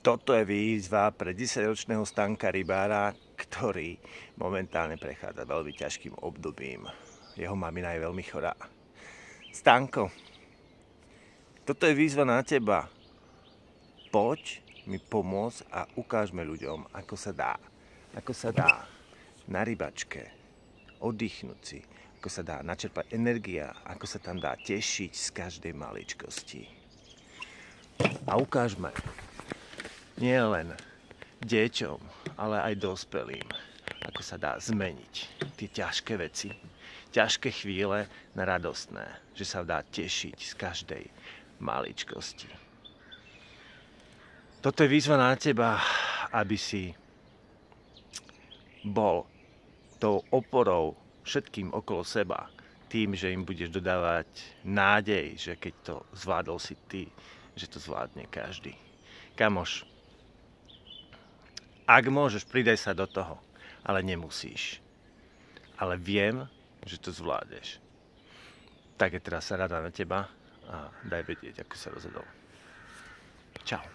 Toto je výzva pre 10-ročného Stanka rybára, ktorý momentálne prechádza veľmi ťažkým obdobím. Jeho mamina je veľmi chorá. Stanko, toto je výzva na teba. Poď mi pomôcť a ukážme ľuďom, ako sa dá. Ako sa dá na rybačke oddychnúť si, ako sa dá načerpať energia, ako sa tam dá tešiť z každej maličkosti. A ukážme nie len deťom, ale aj dospelým, ako sa dá zmeniť tie ťažké veci, ťažké chvíle na radostné, že sa dá tešiť z každej maličkosti. Toto je výzva na teba, aby si bol tou oporou všetkým okolo seba, tým, že im budeš dodávať nádej, že keď to zvládol si ty, že to zvládne každý. Kamoš, ak môžeš, pridaj sa do toho, ale nemusíš. Ale viem, že to zvládneš. Tak je teraz sa rada na teba a daj vedieť, ako sa rozhodol. Čau.